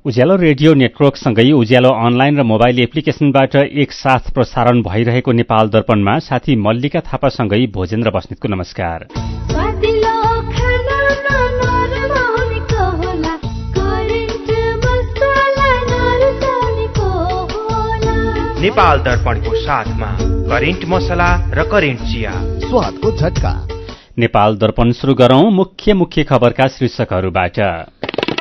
उज्यालो radio नेटवर्कसँगै उज्यालो online र mobile एप्लिकेशनबाट एकसाथ प्रसारण भइरहेको नेपाल दर्पणमा साथी मल्लिका थापासँगै भोजेन्द्र बस्नेतको नमस्कार। नेपाल दर्पणको साथमा करेन्ट मसला र करेन्ट चिया, स्वादको झट्का। नेपाल दर्पण सुरु गरौं मुख्य खबरका शीर्षकहरूबाट।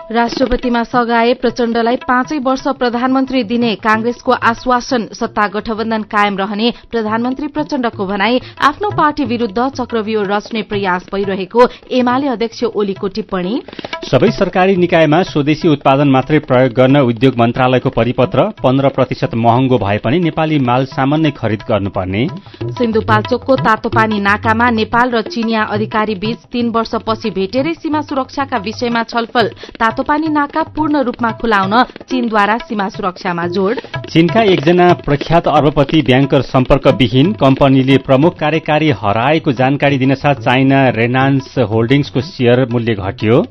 राष्ट्रपतिमा सघाए प्रचण्डलाई 5 वर्ष प्रधानमन्त्री दिने कांग्रेसको आश्वासन, सत्ता गठबन्धन कायम रहने प्रधानमन्त्री प्रचण्डको भनाई। आफ्नो पार्टी विरूद्ध चक्रव्यूह रच्ने प्रयास भइरहेको एमाले अध्यक्ष ओलीको टिप्पणी। सबै सरकारी निकायमा स्वदेशी उत्पादन मात्रै प्रयोग गर्न उद्योग मन्त्रालयको परिपत्र। 15% महँगो भए पनि नेपाली माल सामान नै खरिद गर्नुपर्ने। सिन्धुपाल्चोकको तातोपानी नाकामा नेपाल र चीनिया अधिकारी बीच 3 वर्षपछि भेटेरै सीमा सुरक्षाका विषयमा छलफल। तातोपानी नाका पूर्ण रूपमा खुलाउन चीनद्वारा सीमा सुरक्षामा जोड़। चीनका एकजना प्रख्यात अर्बपति ब्याङ्कर सम्पर्कविहीन, कम्पनीले प्रमुख कार्यकारी हराएको जानकारी दिनसाथ चाइना रेनान्स होल्डिङ्सको शेयर मूल्य घट्यो।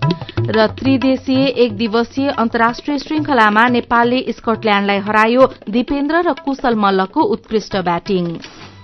र त्रिदेशीय 1 दिवसीय अन्तर्राष्ट्रिय श्रृंखलामा नेपालले स्कटल्याण्डलाई हरायो। दिपेन्द्र र कुशल मल्लको उत्कृष्ट ब्याटिङ।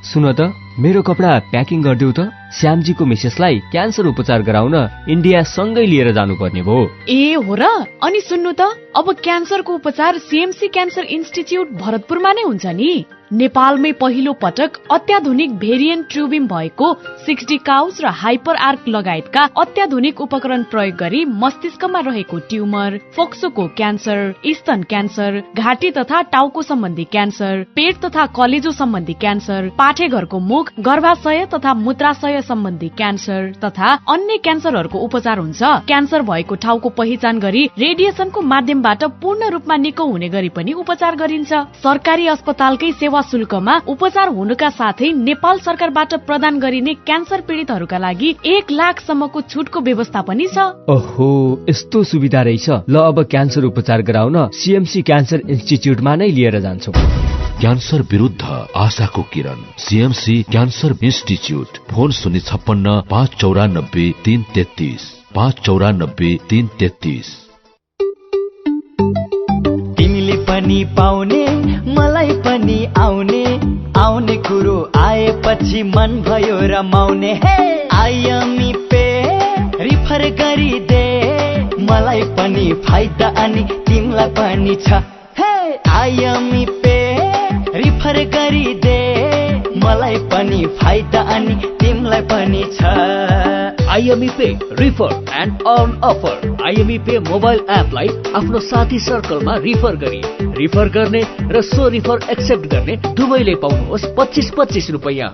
सुन त, मेरो कपडा प्याकिङ गरिदेऊ त। श्यामजीको मिसेसलाई क्यान्सर उपचार गराउन इन्डिया सँगै लिएर जानुपर्ने भयो। ए हो र? अनि सुन्नु त, अब क्यान्सरको उपचार सीएमसी क्यान्सर इन्स्टिच्युट भरतपुरमा नै हुन्छ नि। नेपालमै पहिलो पटक अत्याधुनिक भेरिएन्ट ट्युबिम भएको 60 काउस र हाइपर आर्क लगायतका अत्याधुनिक उपकरण प्रयोग गरी मस्तिष्कमा रहेको ट्युमर, फोक्सोको क्यान्सर, स्तन क्यान्सर, घाँटी तथा टाउको सम्बन्धी क्यान्सर, पेट तथा कलेजो सम्बन्धी क्यान्सर, पाठेघरको मुख, गर्भाशय तथा मूत्राशय सम्बन्धी क्यान्सर तथा अन्य क्यान्सरहरूको उपचार हुन्छ। क्यान्सर भएको ठाउँको पहिचान गरी रेडिएसनको माध्यमबाट पूर्ण रूपमा निको हुने गरी पनि उपचार गरिन्छ। सरकारी अस्पतालकै सेवा शुल्कमा उपचार हुनुका साथै नेपाल सरकारबाट प्रदान गरिने क्यान्सर पीडितहरूका लागि 1 लाखसम्मको छुटको व्यवस्था पनि छ। ओहो, यस्तो सुविधा रहेछ। ल, अब क्यान्सर उपचार गराउन सीएमसी क्यान्सर इन्स्टिच्युटमा नै लिएर जान्छौ। क्यान्सर विरुद्ध आशाको किरण, सीएमसी क्यान्सर इन्स्टिच्युट। फोन 056 594 333 594 333। तिमीले पनि पाउने, मलाई पनि आउने कुरो आएपछि मन भयो रमाउने। हे आइएमई पे रिफर गरिदे, मलाई पनि फाइदा अनि तिमीलाई पनि छ। हे आइएमई पे रिफर गरिदे, मलाई पनि फाइदा अनि तिमीलाई पनि छ। IME pay refer and earn offer. IME pay mobile एपलाई आफ्नो साथी सर्कलमा रिफर गरी रिफर गर्ने र सो रिफर एक्सेप्ट गर्ने दुवैले पाउनुहोस् 25-25 रुपैयाँ।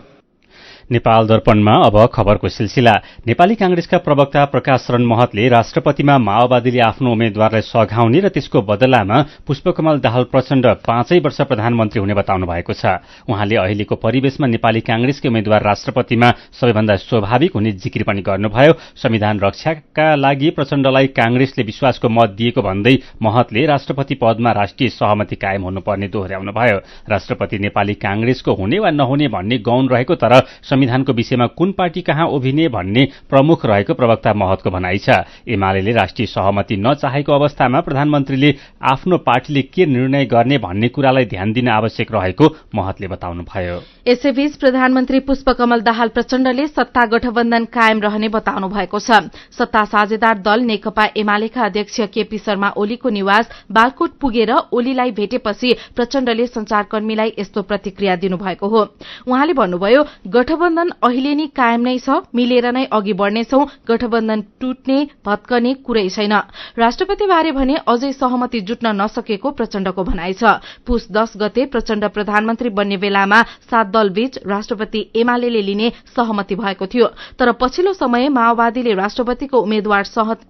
नेपाल दर्पणमा अब खबरको सिलसिला। नेपाली कांग्रेसका प्रवक्ता प्रकाश शरण महतले राष्ट्रपतिमा माओवादीले आफ्नो उम्मेद्वारलाई सघाउने र त्यसको बदलामा पुष्पकमल दाहाल प्रचण्ड 5 वर्ष प्रधानमन्त्री हुने बताउनु भएको छ। उहाँले अहिलेको परिवेशमा नेपाली कांग्रेसकै उम्मेद्वार राष्ट्रपतिमा सबैभन्दा स्वाभाविक हुने जिकिर पनि गर्नुभयो। संविधान रक्षाका लागि प्रचण्डलाई कांग्रेसले विश्वासको मत दिएको भन्दै महतले राष्ट्रपति पदमा राष्ट्रिय सहमति कायम हुनुपर्ने दोहोर्याउनुभयो। राष्ट्रपति नेपाली कांग्रेसको हुने वा नहुने भन्ने गौण रहेको, तर संविधानको विषयमा कुन पार्टी कहाँ उभिने भन्ने प्रमुख रहेको प्रवक्ता महतको भनाइ छ। एमाले राष्ट्रिय सहमति नचाहेको अवस्थामा प्रधानमन्त्रीले आफ्नो पार्टीले के निर्णय गर्ने भन्ने कुरालाई ध्यान दिन आवश्यक रहेको महतले बताउनुभयो। यसैबीच प्रधानमन्त्री पुष्पकमल दाहाल प्रचण्डले सत्ता गठबन्धन कायम रहने बताउनु भएको छ। सत्ता साझेदार दल नेकपा एमालेका अध्यक्ष केपी शर्मा ओलीको निवास बालकोट पुगेर ओलीलाई भेटेपछि प्रचण्डले संचारकर्मीलाई यस्तो प्रतिक्रिया दिनुभएको हो। उहाँले भन्नुभयो, गठबन्धन अहिले नै कायम नै छ, मिलेर नै अघि बढ्नेछौं। गठबन्धन टुट्ने भत्कने कुरै छैन। राष्ट्रपतिबारे भने अझै सहमति जुट्न नसकेको प्रचण्डको भनाइ छ। पुस 10 गते प्रचण्ड प्रधानमन्त्री बन्ने बेलामा 7 दलबीच राष्ट्रपति एमाले लिने सहमति भएको थियो। तर पछिल्लो समय माओवादीले राष्ट्रपतिको उम्मेद्वार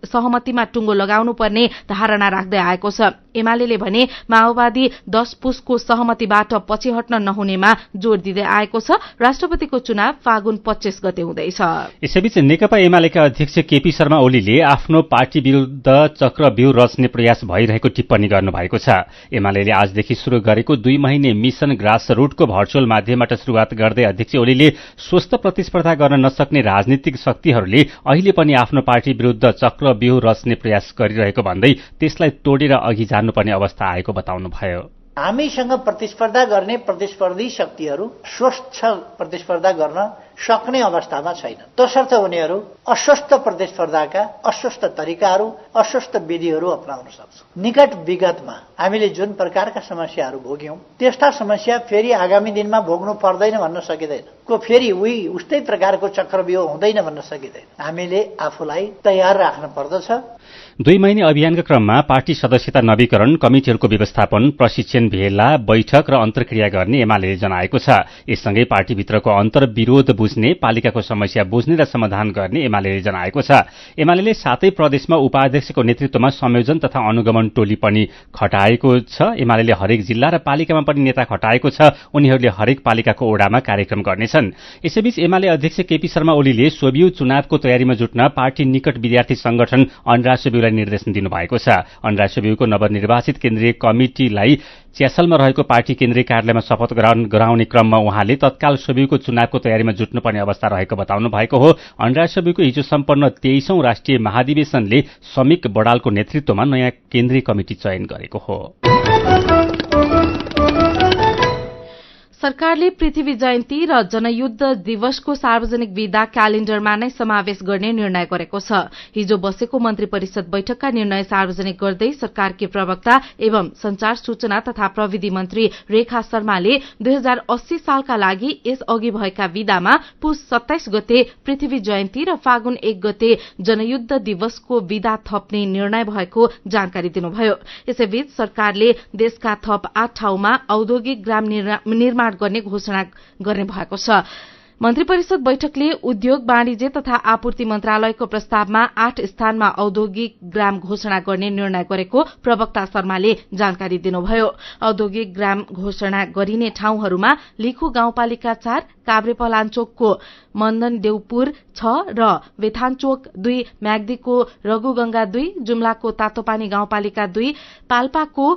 सहमतिमा टुङ्गो लगाउनु पर्ने धारणा राख्दै आएको छ। एमाले भने माओवादी 10 पुसको सहमतिबाट पछि हट्न नहुनेमा जोड़ दिँदै आएको छ। राष्ट्रपतिको चुनाव चुनाव फागुन 25 गते हुँदैछ। यसैबीच नेकपा एमालेका अध्यक्ष केपी शर्मा ओलीले आफ्नो पार्टी विरूद्ध चक्रव्यूह रच्ने प्रयास भइरहेको टिप्पणी गर्नुभएको छ। एमालेले आजदेखि शुरू गरेको 2 महिने मिशन ग्रास रूटको भर्चुअल माध्यमबाट शुरूआत गर्दै अध्यक्ष ओलीले स्वस्थ प्रतिस्पर्धा गर्न नसक्ने राजनीतिक शक्तिहरूले अहिले पनि आफ्नो पार्टी विरूद्ध चक्रव्यूह रच्ने प्रयास गरिरहेको भन्दै त्यसलाई तोडेर अघि जानुपर्ने अवस्था आएको बताउनुभयो। हामीसँग प्रतिस्पर्धा गर्ने प्रतिस्पर्धी शक्तिहरू स्वस्थ प्रतिस्पर्धा गर्न सक्ने अवस्थामा छैन। तसर्थ उनीहरू अस्वस्थ प्रतिस्पर्धाका अस्वस्थ तरिकाहरू अस्वस्थ विधिहरू अपनाउन सक्छ। निकट विगतमा हामीले जुन प्रकारका समस्याहरू भोग्यौं त्यस्ता समस्या फेरि आगामी दिनमा भोग्नु पर्दैन भन्न सकिँदैन। फेरि उस्तै प्रकारको चक्रव्यूह हुँदैन भन्न सकिँदैन। हामीले आफूलाई तयार राख्न पर्दछ। 2 महिने अभियानका क्रममा पार्टी सदस्यता नवीकरण, कमिटिहरूको व्यवस्थापन, प्रशिक्षण, भेला, बैठक र अन्तर्क्रिया गर्ने एमाले जनाएको छ। यससँगै पार्टीभित्रको अन्तर्विरोध बुझ्ने, पालिकाको समस्या बुझ्ने र समाधान गर्ने एमाले जनाएको छ। एमाले 7 प्रदेशमा उपाध्यक्षको नेतृत्वमा संयोजन तथा अनुगमन टोली पनि खटाएको छ। एमाले हरेक जिल्ला र पालिकामा पनि नेता खटाएको छ। उनीहरूले हरेक पालिकाको ओडामा कार्यक्रम गर्नेछन्। यसैबीच एमाले अध्यक्ष केपी शर्मा ओलीले सोभियु चुनावको तयारीमा जुट्न पार्टी निकट विद्यार्थी संगठन अन्रासोभियुलाई निर्देशन दिनुभएको छ। अन्रासोभियुको नवनिर्वाचित केन्द्रीय कमिटिलाई च्यासलमा रहेको पार्टी केन्द्रीय कार्यालयमा शपथ ग्रहण गराउने क्रममा उहाँले तत्काल सोभियुको चुनावको तयारीमा जुट्नुपर्ने अवस्था रहेको बताउनु भएको हो। अन्रासोभियुको हिजो सम्पन्न 23औं राष्ट्रिय महाधिवेशनले समीक बडालको नेतृत्वमा नयाँ केन्द्रीय कमिटी चयन गरेको हो। सरकारले पृथ्वी जयन्ती र जनयुद्ध दिवसको सार्वजनिक विदा क्यालेण्डरमा नै समावेश गर्ने निर्णय गरेको छ। हिजो बसेको मन्त्री परिषद बैठकका निर्णय सार्वजनिक गर्दै सरकारकी प्रवक्ता एवं संचार सूचना तथा प्रविधि मन्त्री रेखा शर्माले 2080 सालका लागि यस अघि भएका विदामा पुस 27 गते पृथ्वी जयन्ती र फागुन 1 गते जनयुद्ध दिवसको विदा थप्ने निर्णय भएको जानकारी दिनुभयो। यसैबीच सरकारले देशका थप 8 ठाउँमा औद्योगिक ग्राम निर्माण गर्ने घोषणा गर्ने भएको छ। मन्त्री परिषद बैठकले उद्योग, वाणिज्य तथा आपूर्ति मन्त्रालयको प्रस्तावमा 8 स्थानमा औद्योगिक ग्राम घोषणा गर्ने निर्णय गरेको प्रवक्ता शर्माले जानकारी दिनुभयो। औद्योगिक ग्राम घोषणा गरिने ठाउँहरूमा लिखु गाउँपालिका 4, काभ्रेपलाञ्चोकको मन्दन देउपुर 6 र बेथानचोक 2, म्याग्दीको रघुगंगा 2, जुम्लाको तातोपानी गाउँपालिका 2, पाल्पाको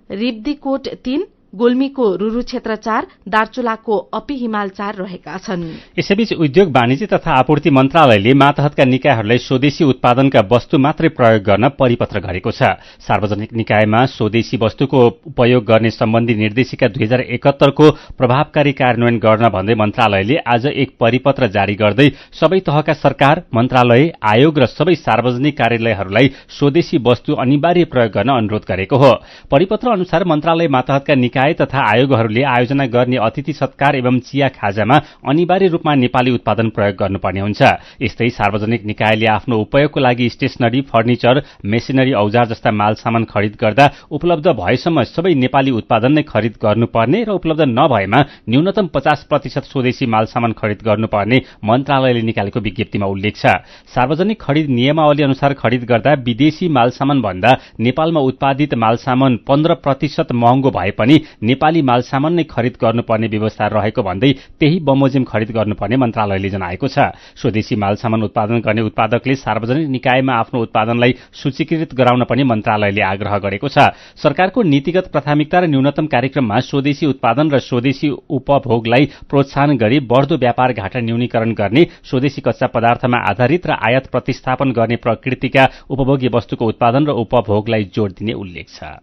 रिब्दीकोट 3, गुल्मीको रुरु क्षेत्र 4, दार्चुलाको अपी हिमाल 4 रहेका छन्। यसैबीच उद्योग, वाणिज्य तथा आपूर्ति मन्त्रालयले मातहतका निकायहरूलाई स्वदेशी उत्पादनका वस्तु मात्रै प्रयोग गर्न परिपत्र गरेको छ। सार्वजनिक निकायमा स्वदेशी वस्तुको उपयोग गर्ने सम्बन्धी निर्देशिका 2071 को प्रभावकारी कार्यान्वयन गर्न भन्दै मन्त्रालयले आज एक परिपत्र जारी गर्दै सबै तहका सरकार, मन्त्रालय, आयोग र सबै सार्वजनिक कार्यालयहरूलाई स्वदेशी वस्तु अनिवार्य प्रयोग गर्न अनुरोध गरेको हो। परिपत्र अनुसार मन्त्रालय मातहतका निकाय तथा आयोगहरूले आयोजना गर्ने अतिथि सत्कार एवं चिया खाजामा अनिवार्य रूपमा नेपाली उत्पादन प्रयोग गर्नुपर्ने हुन्छ। यस्तै सार्वजनिक निकायले आफ्नो उपयोगको लागि स्टेशनरी, फर्निचर, मेसिनरी, औजार जस्ता माल सामान खरिद गर्दा उपलब्ध भएसम्म सबै नेपाली उत्पादन नै खरिद गर्नुपर्ने र उपलब्ध नभएमा न्यूनतम 50% स्वदेशी माल सामान खरिद गर्नुपर्ने मन्त्रालयले निकालेको विज्ञप्तिमा उल्लेख छ। सार्वजनिक खरिद नियमावली अनुसार खरिद गर्दा विदेशी माल सामान भन्दा नेपालमा उत्पादित माल सामान 15% महँगो भए पनि नेपाली माल सामान नै खरिद गर्नुपर्ने व्यवस्था रहेको भन्दै त्यही बमोजिम खरिद गर्नुपर्ने मन्त्रालयले जनाएको छ। स्वदेशी माल सामान उत्पादन गर्ने उत्पादकले सार्वजनिक निकायमा आफ्नो उत्पादनलाई सूचीकृत गराउन पनि मन्त्रालयले आग्रह गरेको छ। सरकारको नीतिगत प्राथमिकता र न्यूनतम कार्यक्रममा स्वदेशी उत्पादन र स्वदेशी उपभोगलाई प्रोत्साहन गरी बढ्दो व्यापार घाटा न्यूनीकरण गर्ने, स्वदेशी कच्चा पदार्थमा आधारित र आयात प्रतिस्थापन गर्ने प्रकृतिका उपभोग्य वस्तुको उत्पादन र उपभोगलाई जोड़ दिने उल्लेख छ।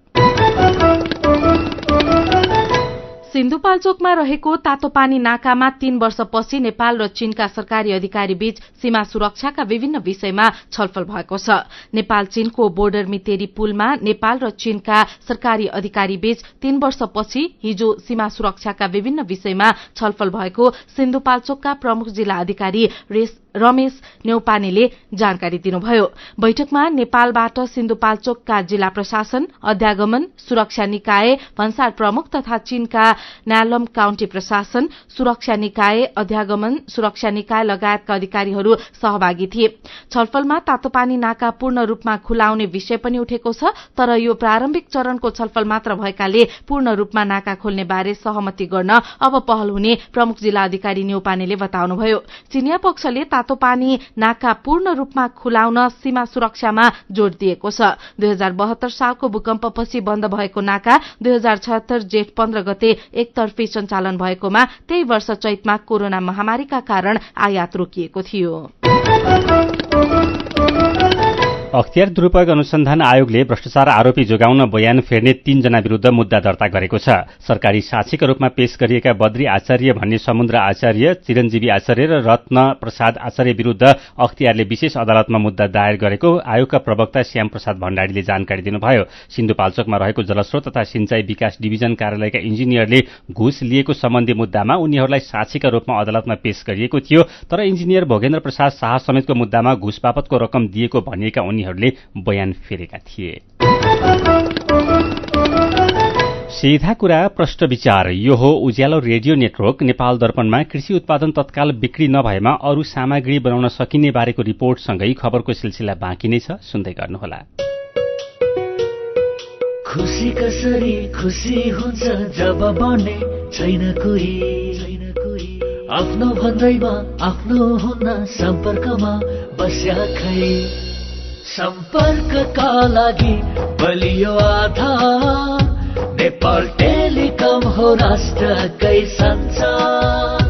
सिन्धुपाल्चोकमा रहेको तातोपानी नाकामा 3 वर्षपछि नेपाल र चीनका सरकारी अधिकारी बीच सीमा सुरक्षाका विभिन्न विषयमा छलफल भएको छ। नेपाल चीनको बोर्डर मितेरी पुलमा नेपाल र चीनका सरकारी अधिकारी बीच 3 वर्षपछि हिजो सीमा सुरक्षाका विभिन्न विषयमा छलफल भएको सिन्धुपाल्चोकका प्रमुख जिल्ला अधिकारी रमेश न्यौपानेले जानकारी दिनुभयो। बैठकमा नेपालबाट सिन्धुपाल्चोकका जिल्ला प्रशासन, अध्यागमन, सुरक्षा निकाय, भन्सार प्रमुख तथा चीनका न्यालम काउन्टी प्रशासन, सुरक्षा निकाय, अध्यागमन, सुरक्षा निकाय लगायतका अधिकारीहरू सहभागी थिए। छलफलमा तातोपानी नाका पूर्ण रूपमा खुलाउने विषय पनि उठेको छ, तर यो प्रारम्भिक चरणको छलफल मात्र भएकाले पूर्ण रूपमा नाका खोल्ने बारे सहमति गर्न अब पहल हुने प्रमुख जिल्ला अधिकारी न्यौपानेले बताउनुभयो। चिनिया पक्षले तातोपानी नाका पूर्ण रूपमा खुलाउन सीमा सुरक्षामा जोड़ दिएको छ। 2072 सालको भूकम्पपछि बन्द भएको नाका 2076 जेठ 15 गते एकतर्फी सञ्चालन भएकोमा त्यही वर्ष चैतमा कोरोना महामारीका कारण आयात रोकिएको थियो। अख्तियार दुरूपयोग अनुसन्धान आयोगले भ्रष्टाचार आरोपी जोगाउन बयान फेर्ने 3 जना विरूद्ध मुद्दा दर्ता गरेको छ। सरकारी साक्षीका रूपमा पेश गरिएका बद्री आचार्य भन्ने समुद्र आचार्य, चिरञ्जीवी आचार्य र रत्न प्रसाद आचार्य विरूद्ध अख्तियारले विशेष अदालतमा मुद्दा दायर गरेको आयोगका प्रवक्ता श्याम प्रसाद भण्डारीले जानकारी दिनुभयो। सिन्धुपाल्चोकमा रहेको जलस्रोत तथा सिंचाई विकास डिभिजन कार्यालयका इन्जिनियरले घुस लिएको सम्बन्धी मुद्दामा उनीहरूलाई साक्षीका रूपमा अदालतमा पेश गरिएको थियो, तर इन्जिनियर भोगेन्द्र प्रसाद शाह समेतको मुद्दामा घुस बापतको रकम दिएको भनिएका उनीहरूले बयान फेरेका थिए। सीधा कुरा प्रश्न विचार, यो हो उज्यालो रेडियो नेटवर्क। नेपाल दर्पणमा कृषि उत्पादन तत्काल बिक्री नभएमा अरू सामग्री बनाउन सकिने बारेको रिपोर्टसँगै खबरको सिलसिला बाँकी नै छ, सुन्दै गर्नुहोला। खुसी कसरी खुसी हुन्छ जब बने छैन कोही, आफ्नो भन्दैमा आफ्नो हुन सम्पर्कमा बस्या खै। सम्पर्कका लागि बलियो आधार नेपाल टेलिकम हो राष्ट्रकै सञ्चार।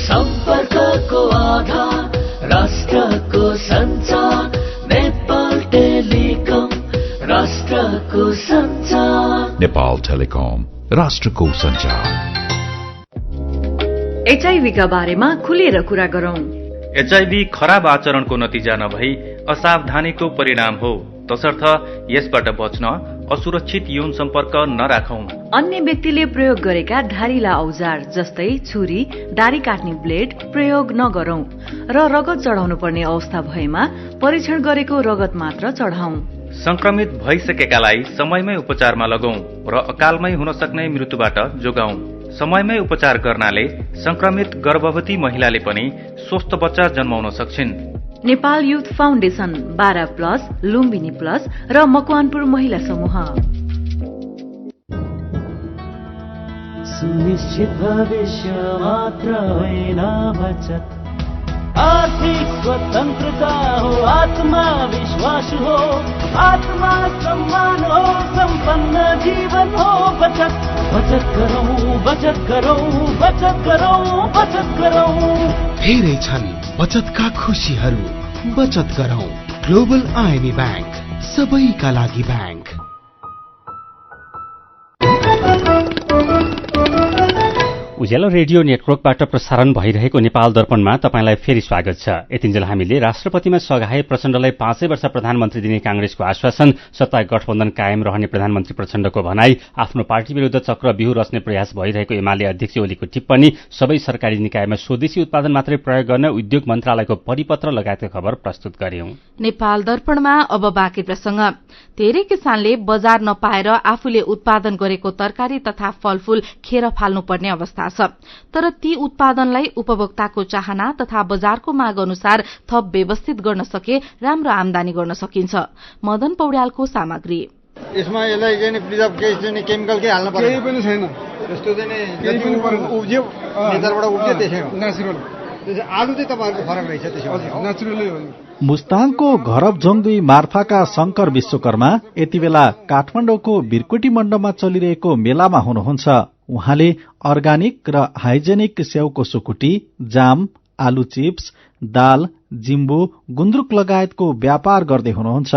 सम्पर्कको आधार राष्ट्रको सञ्चार, नेपाल टेलिकम राष्ट्रको सञ्चार। नेपाल टेलिकम राष्ट्रको सञ्चार। एचआईभी का बारेमा खुलेर कुरा गरौं। एचआईभी खराब आचरणको नतिजा नभई असावधानीको परिणाम हो, तसर्थ यसबाट बच्न असुरक्षित यौन सम्पर्क नराखौं। अन्य व्यक्तिले प्रयोग गरेका धारिला औजार जस्तै छुरी, दारी काट्ने ब्लेड प्रयोग नगरौं र रगत चढाउनु पर्ने अवस्था भएमा परीक्षण गरेको रगत मात्र चढाउँ। संक्रमित भइसकेकालाई समयमै उपचारमा लगौं र अकालमै हुन सक्ने मृत्युबाट जोगाउँ। समयमै उपचार गर्नाले संक्रमित गर्भवती महिलाले पनि स्वस्थ बच्चा जन्माउन सक्छिन्। Nepal youth foundation, 12+ Lumbini plus र मकवानपुर महिला समूह। सुनिश्चित भविष्य मात्र होइन बचत, आर्थिक स्वतन्त्रता हो, आत्मविश्वास हो, आत्मा सम्मान हो, सम्पन्न जीवन हो। बचत बचत गरौँ, बचत गरौँ, बचत गरौँ, बचत गरौँ। धेरै छन् बचतका खुशीहरू, बचत गरौँ। ग्लोबल आईएमई बैंक, सबैका लागि बैंक। उज्यालो रेडियो नेटवर्कबाट प्रसारण भइरहेको नेपाल दर्पणमा तपाईंलाई फेरि स्वागत छ। यतिन्जेल हामीले राष्ट्रपतिमा सघाए प्रचण्डलाई 5 वर्ष प्रधानमन्त्री दिने कांग्रेसको आश्वासन, सत्ता गठबन्धन कायम रहने प्रधानमन्त्री प्रचण्डको भनाई, आफ्नो पार्टी विरूद्ध चक्रव्यूह रच्ने प्रयास भइरहेको एमाले अध्यक्ष ओलीको टिप्पणी, सबै सरकारी निकायमा स्वदेशी उत्पादन मात्रै प्रयोग गर्न उद्योग मन्त्रालयको परिपत्र लगायतका खबर प्रस्तुत गर्यौं। नेपाल दर्पणमा अब बाँकी प्रसंग। धेरै किसानले बजार नपाएर आफूले उत्पादन गरेको तरकारी तथा फलफूल खेर फाल्नुपर्ने अवस्था छ, तर ती उत्पादनलाई उपभोक्ताको चाहना तथा बजारको माग अनुसार थप व्यवस्थित गर्न सके राम्रो आमदानी गर्न सकिन्छ। मदन पौड्यालको सामग्री। यसमा यसलाई चाहिँ प्रिजर्भ केही केमिकल के हाल्नु पर्छ? केही पनि छैन। त्यस्तो चाहिँ जति उब्जियो नेचरबाट उब्जियो त्यसै हो, नेचुरल। आलु चाहिँ तपाईहरुको फरक रहेछ, त्यसो हो, नेचुरलै हो। मुस्ताङको घरबझोङदुई मार्फाका शंकर विश्वकर्मा यति बेला काठमाडौँको बिरकुटी मण्डपमा चलिरहेको मेलामा हुनुहुन्छ। उहाँले अर्गानिक र हाइजेनिक स्याउको सुकुटी, जाम, आलु चिप्स, दाल, जिम्बु, गुन्द्रुक लगायतको व्यापार गर्दै हुनुहुन्छ।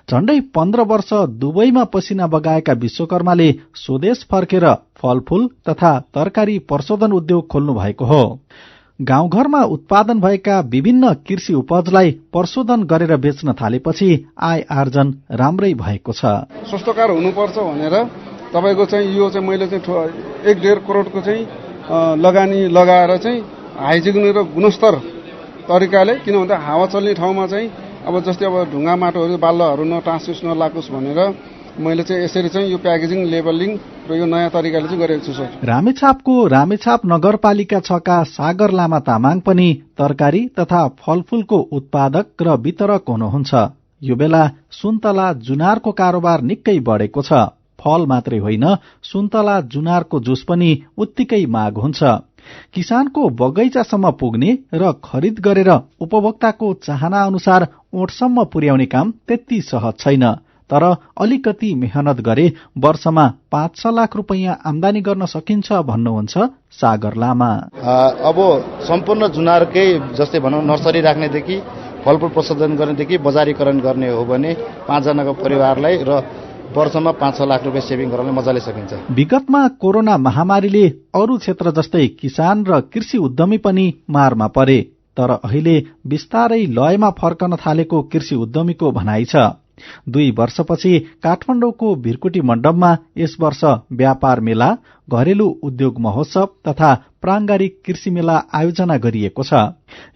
झण्डै 15 वर्ष दुबईमा पसिना बगाएका विश्वकर्माले स्वदेश फर्केर फलफूल तथा तरकारी प्रशोधन उद्योग खोल्नु भएको हो। गाउँघरमा उत्पादन भएका विभिन्न कृषि उपजलाई प्रशोधन गरेर बेच्न थालेपछि आय आर्जन राम्रै भएको छ। स्वस्थकार हुनुपर्छ भनेर तपाईको चाहिँ यो चाहिँ मैले चाहिँ 1.5 करोडको चाहिँ लगानी लगाएर चाहिँ हाइजेनिक र गुणस्तर तरिकाले, किन भन्दा हावा चल्ने ठाउँमा चाहिँ अब जस्तै अब ढुङ्गा माटोहरू बाल्लाहरू ट्रान्समिट नलागोस् भनेर मैले चाहिँ यसरी चाहिँ यो प्याकेजिङ लेबलिङ र यो नयाँ तरिकाले चाहिँ गरेको छु सर। रामेछापको रामेछाप नगरपालिका 6 का सागर लामा तामाङ पनि तरकारी तथा फलफूलको उत्पादक र वितरक हुनुहुन्छ। यो बेला सुन्तला जुनारको कारोबार निकै बढेको छ। फल मात्रै होइन, सुन्तला जुनारको जुस पनि उत्तिकै माग हुन्छ। किसानको बगैँचासम्म पुग्ने र खरिद गरेर उपभोक्ताको चाहना अनुसार ओठसम्म पुर्याउने काम त्यति सहज छैन। तर अलिकति मेहनत गरे वर्षमा 5-6 लाख रुपैयाँ आमदानी गर्न सकिन्छ भन्नुहुन्छ सागर लामा। अब सम्पूर्ण जुनारकै जस्तै भनौँ नर्सरी राख्नेदेखि फलफूल प्रशोधन गर्नेदेखि बजारीकरण गर्ने हो भने 5 जनाको परिवारलाई र वर्षमा 5-6 लाख रुपियाँ सेभिङ गर्न मजाले सकिन्छ। विगतमा कोरोना महामारीले अरू क्षेत्र जस्तै किसान र कृषि उद्यमी पनि मारमा परे। तर अहिले बिस्तारै लयमा फर्कन थालेको कृषि उद्यमीको भनाइ छ। 2 वर्षपछि काठमाडौँको भिरकुटी मण्डपमा यस वर्ष व्यापार मेला, घरेलु उद्योग महोत्सव तथा प्रांगारिक कृषि मेला आयोजना गरिएको छ।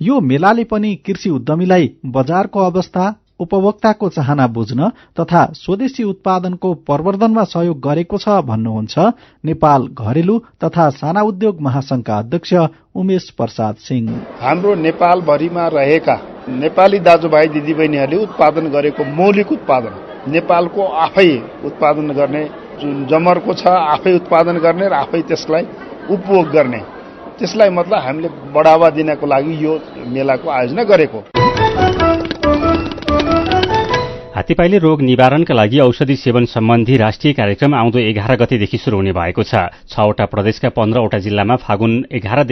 यो मेलाले पनि कृषि उद्यमीलाई बजारको अवस्था, उपभोक्ताको चाहना बुझ्न तथा स्वदेशी उत्पादनको प्रवर्धनमा सहयोग गरेको छ भन्नुहुन्छ नेपाल घरेलु तथा साना उद्योग महासंघका अध्यक्ष उमेश प्रसाद सिंह। हाम्रो नेपालभरिमा रहेका नेपाली दाजुभाइ दिदीबहिनीहरूले उत्पादन गरेको मौलिक उत्पादन, नेपालको आफै उत्पादन गर्ने जुन जमर्को छ, आफै उत्पादन गर्ने र आफै त्यसलाई उपभोग गर्ने, त्यसलाई मतलब हामीले बढावा दिनको लागि यो मेलाको आयोजना गरेको। हात्तीपाइले रोग निवारणका लागि औषधि सेवन सम्बन्धी राष्ट्रिय कार्यक्रम आउँदो 11 गतेदेखि शुरू हुने भएको छ। 6 वटा प्रदेशका 15 वटा जिल्लामा फागुन 11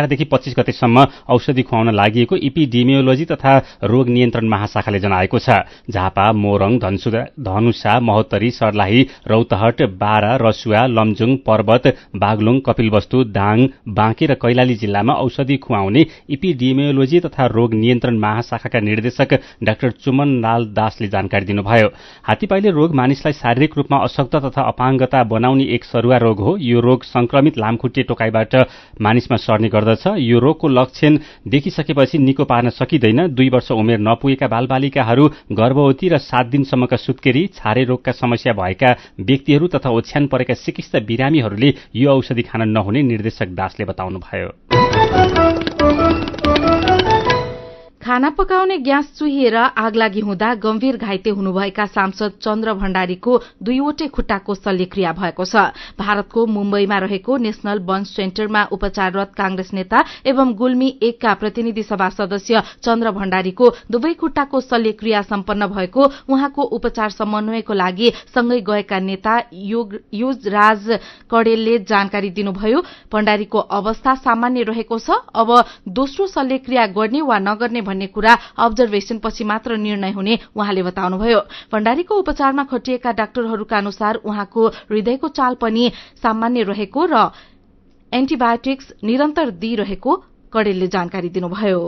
देखि 25 गतेसम्म औषधि खुवाउन लागि इपिडेमियोलोजी तथा रोग नियन्त्रण महाशाखाले जनाएको छ। झापा, मोरङ, धनुषा, महोत्तरी, सर्लाही, रौतहट, बारा, रसुवा, लमजुङ, पर्वत, बागलुङ, कपिलवस्तु, दाङ, बाँके र कैलाली जिल्लामा औषधि खुवाउने इपिडेमियोलोजी तथा रोग नियन्त्रण महाशाखाका निर्देशक डाक्टर चुमन लाल दासले जानकारी दिनुभयो। हात्तीपाइले रोग मानिसलाई शारीरिक रूपमा अशक्त तथा अपाङ्गता बनाउने एक सरुवा रोग हो। यो रोग संक्रमित लामखुट्टे टोकाइबाट मानिसमा सर्ने गर्दछ। यो रोगको लक्षण देखिसकेपछि निको पार्न सकिँदैन। 2 वर्ष उमेर नपुगेका बालबालिकाहरू, गर्भवती र 7 दिनसम्मका सुत्केरी, छारे रोगका समस्या भएका व्यक्तिहरू तथा ओछ्यान परेका सिकिस्त बिरामीहरूले यो औषधि खान नहुने निर्देशक दासले बताउनुभयो। खाना पकाउने ग्यास चुहिएर आगलागी हुँदा गम्भीर घाइते हुनुभएका सांसद चन्द्र भण्डारीको 2वटै खुट्टाको शल्यक्रिया भएको छ। भारतको मुम्बईमा रहेको नेशनल बर्न सेन्टरमा उपचाररत कांग्रेस नेता एवं गुल्मी 1 का प्रतिनिधि सभा सदस्य चन्द्र भण्डारीको 2 खुट्टाको शल्यक्रिया सम्पन्न भएको उहाँको उपचार समन्वयको लागि सँगै गएका नेता युजराज कडेलले जानकारी दिनुभयो। भण्डारीको अवस्था सामान्य रहेको छ। अब दोस्रो शल्यक्रिया गर्ने वा नगर्ने भन्ने कुरा अब्जर्भेशनपछि मात्र निर्णय हुने उहाँले बताउनुभयो। भण्डारीको उपचारमा खटिएका डाक्टरहरूका अनुसार उहाँको हृदयको चाल पनि सामान्य रहेको र एन्टिबायोटिक्स निरन्तर दिइरहेको कडेलले जानकारी दिनुभयो।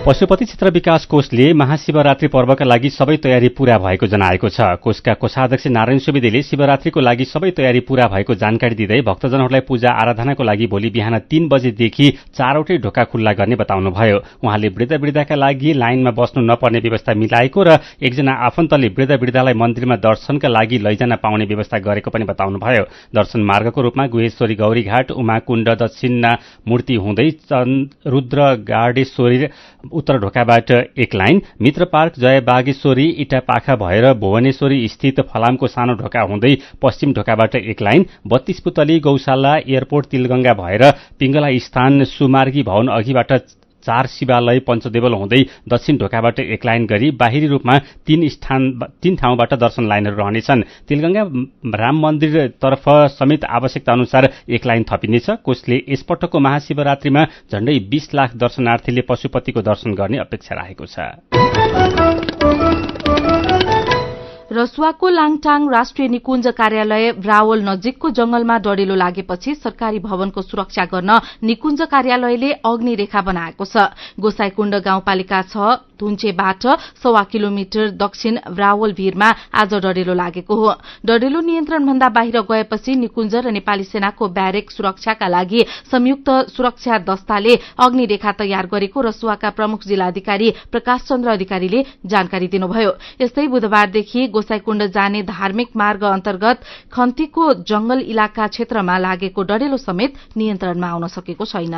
पशुपति क्षेत्र विकास कोषले महाशिवरात्रि पर्वका लागि सबै तयारी पूरा भएको जनाएको छ। कोषका कोषाध्यक्ष नारायण सुवेदीले शिवरात्रिको लागि सबै तयारी पूरा भएको जानकारी दिँदै भक्तजनहरूलाई पूजा आराधनाको लागि भोलि बिहान 3 बजेदेखि 4वटै ढोका खुल्ला गर्ने बताउनुभयो। उहाँले वृद्ध-वृद्धाका लागि लाइनमा बस्नु नपर्ने व्यवस्था मिलाएको र एकजना आफन्तले वृद्ध-वृद्धालाई मन्दिरमा दर्शनका लागि लैजान पाउने व्यवस्था गरेको पनि बताउनुभयो। दर्शन मार्गको रूपमा गुहेश्वरी गौरीघाट, उमाकुण्ड, दक्षिणा मूर्ति हुँदै रुद्र गाडेश्वरी उत्तर ढोकाबाट 1 लाइन, मित्र पार्क, जय बागेश्वरी, इटापाखा भएर भुवनेश्वरी स्थित फलामको सानो ढोका हुँदै पश्चिम ढोकाबाट 1 लाइन, 32 पुतली, गौशाला, एयरपोर्ट, तिलगंगा भएर पिंगला स्थान, सुमार्गी भवन अघिबाट 4 शिवालय, पञ्चदेवल हुँदै दक्षिण ढोकाबाट 1 लाइन गरी बाहिरी रूपमा 3 ठाउँबाट दर्शन लाइनहरू रहनेछन्। तिलगंगा राम मन्दिर तर्फ समेत आवश्यकता अनुसार 1 लाइन थपिनेछ। कोषले यसपटकको महाशिवरात्रिमा झण्डै 20 लाख दर्शनार्थीले पशुपतिको दर्शन गर्ने अपेक्षा राखेको छ। रसुवाको लाङटाङ राष्ट्रिय निकुञ्ज कार्यालय ब्रावल नजिकको जंगलमा डढेलो लागेपछि सरकारी भवनको सुरक्षा गर्न निकुञ्ज कार्यालयले अग्नि रेखा बनाएको छ। गोसाईकुण्ड गाउँपालिका 6 धुन्चेबाट 1.25 किलोमिटर दक्षिण ब्रावल भीरमा आज डढेलो लागेको हो। डढेलो नियन्त्रणभन्दा बाहिर गएपछि निकुञ्ज र नेपाली सेनाको ब्यारेक सुरक्षाका लागि संयुक्त सुरक्षा दस्ताले अग्नि रेखा तयार गरेको रसुवाका प्रमुख जिल्लाधिकारी प्रकाश चन्द्र अधिकारीले जानकारी दिनुभयो। यस्तै बुधबारदेखि गोसाईकुण्ड जाने धार्मिक मार्ग अन्तर्गत खन्तीको जंगल इलाका क्षेत्रमा लागेको डढेलो समेत नियन्त्रणमा आउन सकेको छैन।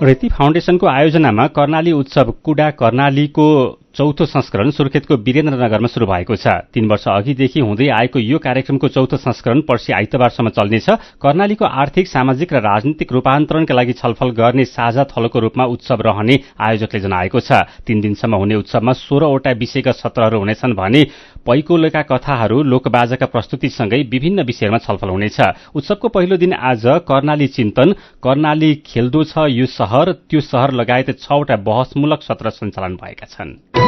रेती फाउन्डेशनको आयोजनामा कर्णाली उत्सव कुडा कर्णालीको चौथो संस्करण सुर्खेतको वीरेन्द्रनगरमा शुरू भएको छ। 3 वर्ष अघिदेखि हुँदै आएको यो कार्यक्रमको चौथो संस्करण पर्सि आइतबारसम्म चल्नेछ। कर्णालीको आर्थिक, सामाजिक र राजनीतिक रूपान्तरणका लागि छलफल गर्ने साझा थलोको रूपमा उत्सव रहने आयोजकले जनाएको छ। 3 दिनसम्म हुने उत्सवमा 16 वटा विषयका सत्रहरू हुनेछन् भने पैकोलेका कथाहरू, लोकबाजाका प्रस्तुतिसँगै विभिन्न विषयमा छलफल हुनेछ। उत्सवको पहिलो दिन आज कर्णाली चिन्तन, कर्णाली खेल्दो छ यो शहर, त्यो शहर लगायत 6 वटा बहसमूलक सत्र सञ्चालन भएका छन्।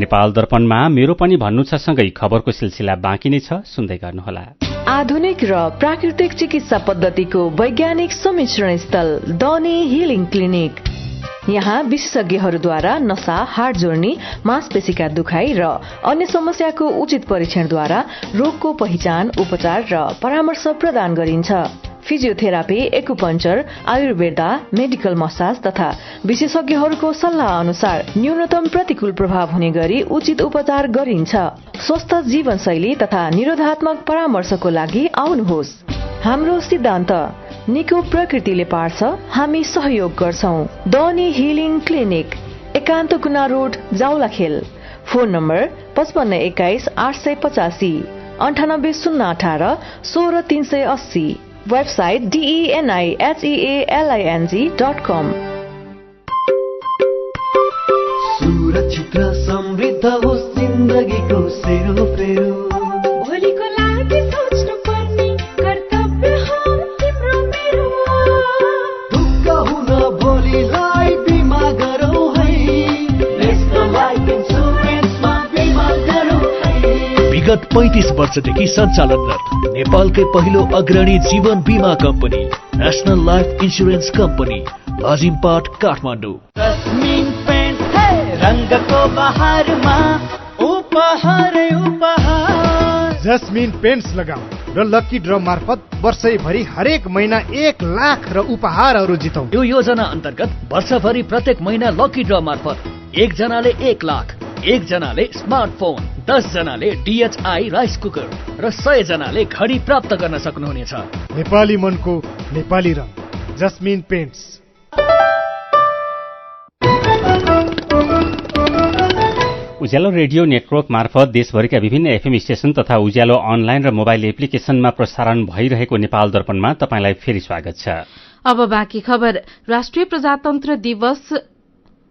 नेपाल दर्पणमा मेरो पनि भन्नु छ सँगै खबरको सिलसिला बाँकी नै छ, सुन्दै गर्नुहोला। आधुनिक र प्राकृतिक चिकित्सा पद्धतिको वैज्ञानिक सम्मिश्रण स्थल डनी हिलिङ क्लिनिक। यहाँ विशेषज्ञहरूद्वारा नसा, हाड जोड्नी, मांसपेशीका दुखाइ र अन्य समस्याको उचित परीक्षणद्वारा रोगको पहिचान, उपचार र परामर्श प्रदान गरिन्छ। Physiotherapy, acupuncture, Ayurveda, medical massage तथा विशेषज्ञहरूको सल्लाह अनुसार न्यूनतम प्रतिकूल प्रभाव हुने गरी उचित उपचार गरिन्छ। स्वस्थ जीवनशैली तथा निरोधात्मक परामर्शको लागि आउनुहोस्। हाम्रो सिद्धान्त निको प्रकृतिले पार्छ, हामी सहयोग गर्छौं। डनी हिलिङ क्लिनिक, एकान्त गुना road, Jawalakhel. Phone number 5521 885, 98 018 16 380। Website DENIHEALING.com। सुरक्षित र समृद्ध होस् जिन्दगीको सेरोफेरो। भोलिको लागि सोच्नु पर्ने कर्तव्य हो तिम्रो मेरो। ढुक्क हुन भोलिलाई बिमा गरौँ है, नेशनल लाइफ इन्सुरेन्समा बिमा गरौँ है। विगत 35 वर्षदेखि सञ्चालनरत नेपालकै पहिलो अग्रणी जीवन बीमा company national life insurance company, Lazimpat, Kathmandu. Jasmine paint रंगको बहारमा उपहार उपहार। जस्मिन पेन्ट्स लगाऊ र लकी ड्र मार्फत वर्षैभरि हरेक महिना 1 लाख र उपहारहरू जितौं। यो योजना अन्तर्गत वर्षभरि प्रत्येक महिना लकी ड्र मार्फत 1 जनाले 1 लाख, 1 जनाले स्मार्टफोन, 10 जनाले DHI राइस कुकर र 100 जनाले घडी प्राप्त गर्न सक्नुहुनेछ। नेपाली मनको नेपाली रङ, जस्मिन पेन्ट्स। उज्यालो रेडियो नेटवर्क मार्फत देशभरिका विभिन्न FM स्टेशन तथा उज्यालो अनलाइन र मोबाइल एप्लिकेशनमा प्रसारण भइरहेको नेपाल दर्पणमा तपाईंलाई फेरि स्वागत छ। अब बाँकी खबर। राष्ट्रिय प्रजातन्त्र दिवस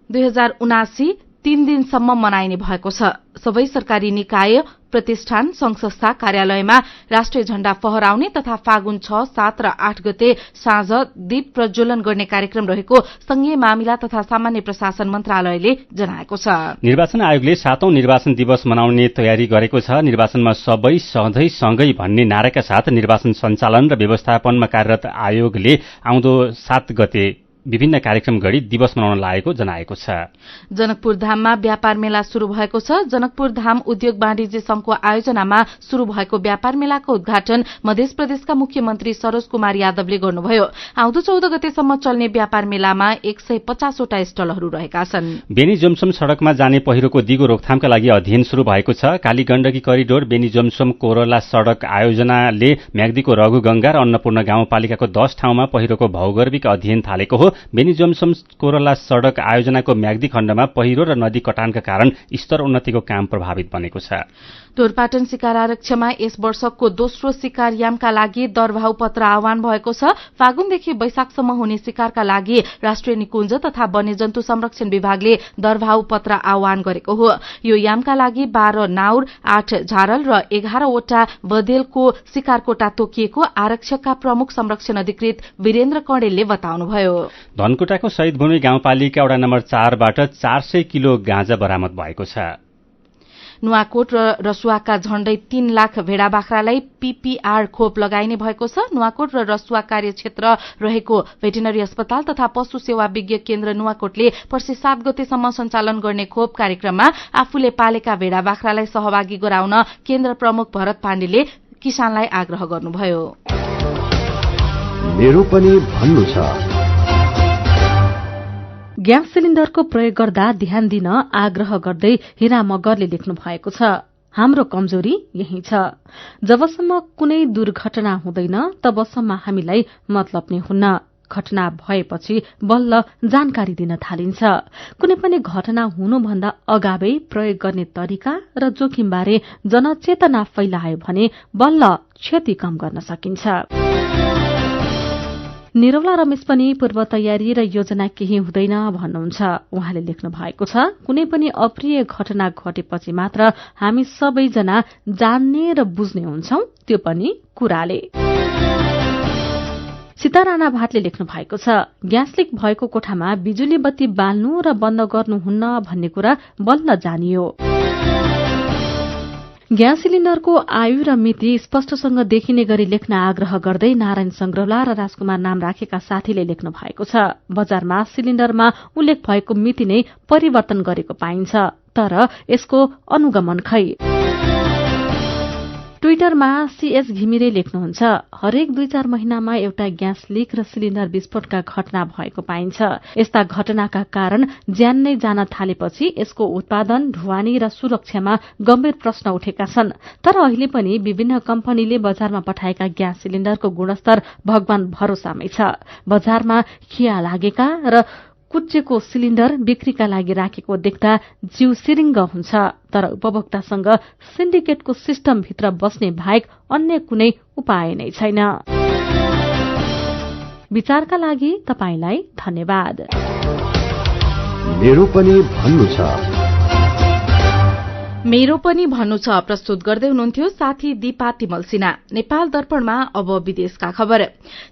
2079 3 दिनसम्म मनाइने भएको छ। सबै सरकारी निकाय, प्रतिष्ठान, संघ संस्था कार्यालयमा राष्ट्रिय झण्डा फहराउने तथा फागुन 6, 7 र 8 गते साँझ दीप प्रज्वलन गर्ने कार्यक्रम रहेको संघीय मामिला तथा सामान्य प्रशासन मन्त्रालयले जनाएको छ। निर्वाचन आयोगले 7औं निर्वाचन दिवस मनाउने तयारी गरेको छ। निर्वाचनमा सबै सधैँ सँगै भन्ने नाराका साथ निर्वाचन सञ्चालन र व्यवस्थापनमा कार्यरत आयोगले आउँदो 7 गते विभिन्न कार्यक्रम गरी दिवस मनाउन लागेको जनाएको छ। जनकपुर धाममा व्यापार मेला शुरू भएको छ। जनकपुर धाम उद्योग वाणिज्य संघको आयोजनामा शुरू भएको व्यापार मेलाको उद्घाटन मध्य प्रदेशका मुख्यमन्त्री सरोज कुमार यादवले गर्नुभयो। आउँदो 14 गतेसम्म चल्ने व्यापार मेलामा 150 वटा स्टलहरू रहेका छन्। बेनी जोमसोम सड़कमा जाने पहिरोको दिगो रोकथामका लागि अध्ययन शुरू भएको छ। काली गण्डकी करिडोर, बेनी जोमसोम कोरला सड़क आयोजनाले म्याग्दीको रघुगंगा र अन्नपूर्ण गाउँपालिकाको 10 ठाउँमा पहिरोको भौगर्भिक अध्ययन थालेको हो। बेनी जोमसोम कोरला सड़क आयोजनाको म्याग्दी खण्डमा पहिरो र नदी कटानका कारण स्तर उन्नतिको काम प्रभावित बनेको छ। ढोरपाटन शिकार आरक्षमा यस वर्षको दोस्रो शिकार यामका लागि दरभाउ पत्र आह्वान भएको छ। फागुनदेखि वैशाखसम्म हुने शिकारका लागि राष्ट्रिय निकुञ्ज तथा वन्यजन्तु संरक्षण विभागले दरभाउ पत्र आह्वान गरेको हो। यो यामका लागि 12 नाउर, 8 झारल र 11 वटा बदेलको शिकार कोटा तोकिएको आरक्षकका प्रमुख संरक्षण अधिकृत वीरेन्द्र कणेलले बताउनुभयो। धनकुटाको शहीदभूमि गाउँपालिका वडा नम्बर 4बाट 400 किलो गाँजा बरामद भएको छ। नुवाकोट र रसुवाका झण्डै 3 लाख भेडा बाख्रालाई पीपीआर खोप लगाइने भएको छ। नुवाकोट र रसुवा कार्यक्षेत्र रहेको भेटेनरी अस्पताल तथा पशु सेवा विज्ञ केन्द्र नुवाकोटले पर्सि 7 गतेसम्म सञ्चालन गर्ने खोप कार्यक्रममा आफूले पालेका भेडा बाख्रालाई सहभागी गराउन केन्द्र प्रमुख भरत पाण्डेले किसानलाई आग्रह गर्नुभयो। मेरो पनि भन्नु छ। ग्यास सिलिण्डरको प्रयोग गर्दा ध्यान दिन आग्रह गर्दै हिरा मगरले लेख्नु भएको छ। हाम्रो कमजोरी यही छ, जबसम्म कुनै दुर्घटना हुँदैन तबसम्म हामीलाई मतलब नै हुन्न। घटना भएपछि बल्ल जानकारी दिन थालिन्छ। कुनै पनि घटना हुनुभन्दा अगावै प्रयोग गर्ने तरिका र जोखिमबारे जनचेतना फैलायो भने बल्ल क्षति कम गर्न सकिन्छ। निरौला रमेश पनि पूर्व तयारी र योजना केही हुँदैन भन्नुहुन्छ। उहाँले लेख्नु भएको छ, कुनै पनि अप्रिय घटना घटेपछि मात्र हामी सबैजना जान्ने र बुझ्ने हुन्छौं, त्यो पनि कुराले। सीताराणा भाटले लेख्नु भएको छ, ग्यास लिक भएको कोठामा बिजुली बत्ती बाल्नु र बन्द गर्नुहुन्न भन्ने कुरा बल्ल जानियो। ग्यास सिलिण्डरको आयु र मिति स्पष्टसँग देखिने गरी लेख्न आग्रह गर्दै नारायण संग्रौला र राजकुमार नाम राखेका साथीले लेख्नु भएको छ। बजारमा सिलिण्डरमा उल्लेख भएको मिति नै परिवर्तन गरेको पाइन्छ, तर यसको अनुगमन खै। ट्विटरमा सीएस घिमिरे लेख्नुहुन्छ, हरेक 2-4 महिनामा एउटा ग्यास लिक र सिलिण्डर विस्फोटका घटना भएको पाइन्छ। यस्ता घटनाका कारण ज्यान नै जान थालेपछि यसको उत्पादन, ढुवानी र सुरक्षामा गम्भीर प्रश्न उठेका छन्। तर अहिले पनि विभिन्न कम्पनीले बजारमा पठाएका ग्यास सिलिण्डरको गुणस्तर भगवान भरोसामै छ। बजारमा खिया लागेका र कुच्चेको सिलिण्डर बिक्रीका लागि राखेको देख्दा जीव सिरिङ्ग हुन्छ, तर उपभोक्तासँग सिन्डिकेटको सिस्टमभित्र बस्ने बाहेक अन्य कुनै उपाय नै छैन। विचारका लागि तपाईलाई धन्यवाद। मेरो पनि भन्नु छ। मेरो पनि भन्नु छ प्रस्तुत गर्दै हुनुहुन्थ्यो साथी दीपा तिमल सिन्हा। नेपाल दर्पणमा अब विदेशका खबर।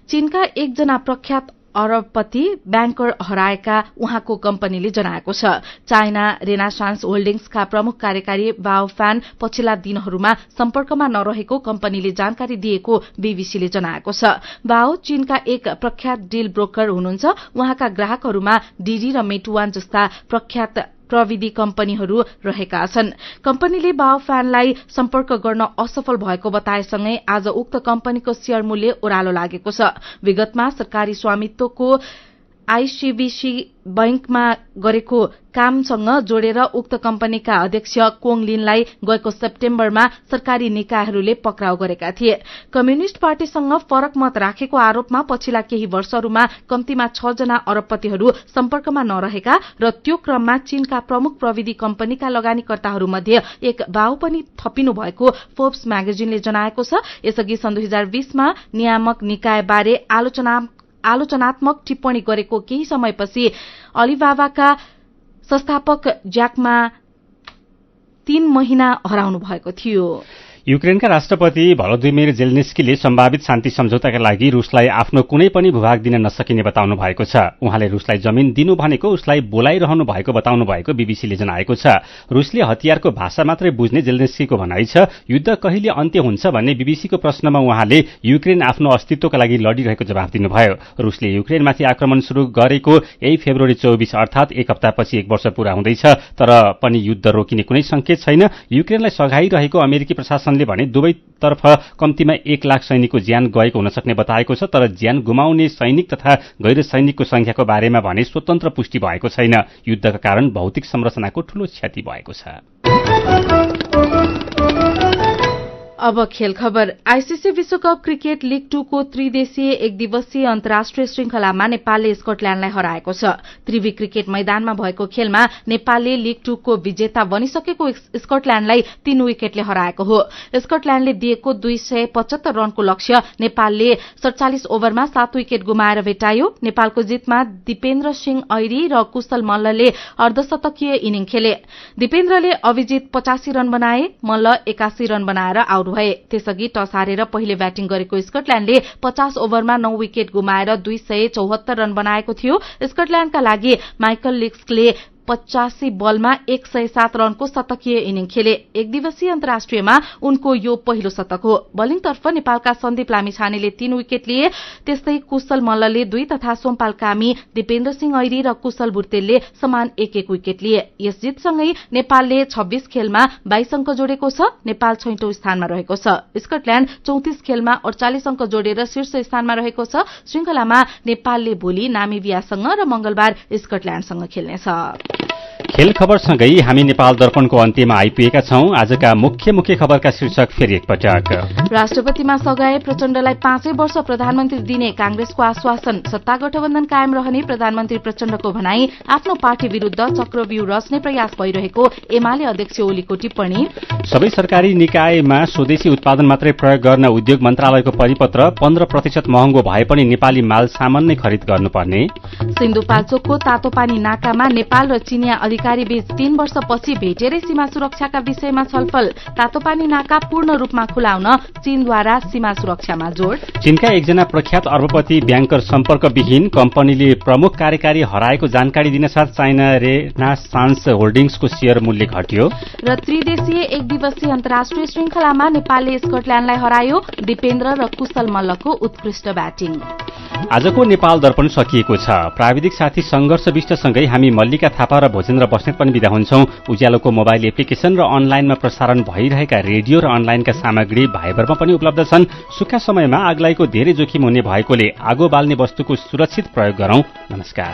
चीनका एकजना प्रख्यात अरबपति ब्याङ्कर हराएका उहाँको कम्पनीले जनाएको छ। चाइना रेनासान्स होल्डिंग्सका प्रमुख कार्यकारी बाओ फ्यान पछिल्ला दिनहरूमा सम्पर्कमा नरहेको कम्पनीले जानकारी दिएको बीबीसीले जनाएको छ। बाओ चीनका एक प्रख्यात डील ब्रोकर हुनुहुन्छ। उहाँका ग्राहकहरूमा डीडी र मेटुवान जस्ता प्रख्यात प्रविधि कम्पनीहरू रहेका छन्। कम्पनीले बाओ फ्यानलाई सम्पर्क गर्न असफल भएको बताएसँगै आज उक्त कम्पनीको शेयर मूल्य ओह्रालो लागेको छ। विगतमा सरकारी स्वामित्वको आईसीबीसी बैंकमा गरेको कामसँग जोडेर उक्त कम्पनीका अध्यक्ष कोङ लिनलाई गएको सेप्टेम्बरमा सरकारी निकायहरूले पक्राउ गरेका थिए। कम्युनिष्ट पार्टीसँग फरक मत राखेको आरोपमा पछिल्ला केही वर्षहरूमा कम्तीमा 6 जना अरबपतिहरू सम्पर्कमा नरहेका र त्यो क्रममा चीनका प्रमुख प्रविधि कम्पनीका लगानीकर्ताहरूमध्ये एक बाउ पनि थपिनु भएको फोर्ब्स म्यागजिनले जनाएको छ। यसअघि सन् 2020 मा नियामक निकायबारे आलोचनात्मक टिप्पणी गरेको केही समयपछि अलिबाबाका संस्थापक ज्याकमा 3 महिना हराउनु भएको थियो। युक्रेनका राष्ट्रपति भलोदिमिर जेलेन्स्कीले सम्भावित शान्ति सम्झौताका लागि रुसलाई आफ्नो कुनै पनि भूभाग दिन नसकिने बताउनु भएको छ। उहाँले रुसलाई जमिन दिनु भनेको उसलाई बोलाइरहनु भएको बताउनु भएको बीबीसीले जनाएको छ। रुसले हतियारको भाषा मात्रै बुझ्ने जेलेन्स्कीको भनाइ छ। युद्ध कहिले अन्त्य हुन्छ भन्ने बीबीसीको प्रश्नमा उहाँले युक्रेन आफ्नो अस्तित्वका लागि लडिरहेको जवाफ दिनुभयो। रुसले युक्रेनमाथि आक्रमण शुरू गरेको यही फेब्रुअरी 24 अर्थात एक हप्तापछि 1 वर्ष पूरा हुँदैछ, तर पनि युद्ध रोकिने कुनै संकेत छैन। युक्रेनलाई सघाइरहेको अमेरिकी प्रशासनले भने दुवैतर्फ कम्तीमा 1 लाख सैनिकको ज्यान गएको हुन सक्ने बताएको छ, तर ज्यान गुमाउने सैनिक तथा गैर सैनिकको संख्याको बारेमा भने स्वतन्त्र पुष्टि भएको छैन। युद्धका कारण भौतिक संरचनाको ठूलो क्षति भएको छ। अब खेल खबर। आईसीसी विश्वकप क्रिकेट लीग 2 को त्रिदेशीय एक दिवसीय अन्तर्राष्ट्रिय श्रृंखलामा नेपालले स्कटल्याण्डलाई हराएको छ। त्रिवी क्रिकेट मैदानमा भएको खेलमा नेपालले लीग 2 को विजेता बनिसकेको स्कटल्याण्डलाई 3 विकेटले हराएको हो। स्कटल्याण्डले दिएको 275 रनको लक्ष्य नेपालले 47 ओभरमा 7 विकेट गुमाएर भेटायो। नेपालको जितमा दिपेन्द्र सिंह ऐरी र कुशल मल्लले अर्धशतकीय इनिङ खेले। दिपेन्द्रले अभिजित 85 रन बनाए, मल्ल 81 रन बनाएर आउट सुरु भए। त्यसअघि टस हारेर पहिले ब्याटिङ गरेको स्कटल्याण्डले 50 ओभरमा 9 विकेट गुमाएर 274 रन बनाएको थियो। स्कटल्याण्डका लागि माइकल लिक्सले 85 बलमा 107 रनको शतकीय इनिङ खेले। एक दिवसीय अन्तर्राष्ट्रियमा उनको यो पहिलो शतक हो। बलिङतर्फ नेपालका सन्दीप लामिछानेले 3 विकेट लिए। त्यस्तै कुशल मल्लले 2 तथा सोमपाल कामी, दिपेन्द्र सिंह ऐरी र कुशल बुर्तेलले समान 1-1 विकेट लिए। यस जितसँगै नेपालले 26 खेलमा 22 अंक जोडेको छ। नेपाल 6औं स्थानमा रहेको छ। स्कटल्याण्ड 34 खेलमा 48 अंक जोडेर शीर्ष स्थानमा रहेको छ। श्रृंखलामा नेपालले भोलि नामिबियासँग र मंगलबार स्कटल्याण्डसँग खेल्नेछ। खेल खबरसँगै हामी नेपाल दर्पणको अन्त्यमा आइपुगेका छौं। आजका मुख्य खबरका शीर्षक फेरि एकपटक। राष्ट्रपतिमा सघाए प्रचण्डलाई 5 वर्ष प्रधानमन्त्री दिने कांग्रेसको आश्वासन। सत्ता गठबन्धन कायम रहने प्रधानमन्त्री प्रचण्डको भनाई। आफ्नो पार्टी विरूद्ध चक्रव्यूह रच्ने प्रयास भइरहेको एमाले अध्यक्ष ओलीको टिप्पणी। सबै सरकारी निकायमा स्वदेशी उत्पादन मात्रै प्रयोग गर्न उद्योग मन्त्रालयको परिपत्र। 15% महँगो भए पनि नेपाली माल सामान नै खरिद गर्नुपर्ने। सिन्धुपाल्चोकको तातोपानी नाकामा नेपाल र चिनिया अधिकारी बीच 3 वर्षपछि भेटेरै सीमा सुरक्षाका विषयमा छलफल। तातोपानी नाका पूर्ण रूपमा खुलाउन चीनद्वारा सीमा सुरक्षामा जोड। चीनका एकजना प्रख्यात अर्बपति ब्याङ्कर सम्पर्कविहीन। कम्पनीले प्रमुख कार्यकारी हराएको जानकारी दिनसाथ चाइना रेनासान्स होल्डिङ्सको शेयर मूल्य घट्यो। र त्रिदेशीय एक दिवसीय अन्तर्राष्ट्रिय श्रृंखलामा नेपालले स्कटल्याण्डलाई हरायो। दिपेन्द्र र कुशल मल्लको उत्कृष्ट ब्याटिङ। आजको नेपाल दर्पण सकिएको छ। प्राविधिक साथी संघर्ष विष्टसँगै हामी मल्लिका थापा र भोजेन्द्र बस्नेत पनि बिदा हुन्छौं। उज्यालोको मोबाइल एप्लिकेशन र अनलाइनमा प्रसारण भइरहेका रेडियो र अनलाइनका सामग्री भाइबरमा पनि उपलब्ध छन्। सुक्खा समयमा आगलाईको धेरै जोखिम हुने भएकोले आगो बाल्ने वस्तुको सुरक्षित प्रयोग गरौं। नमस्कार।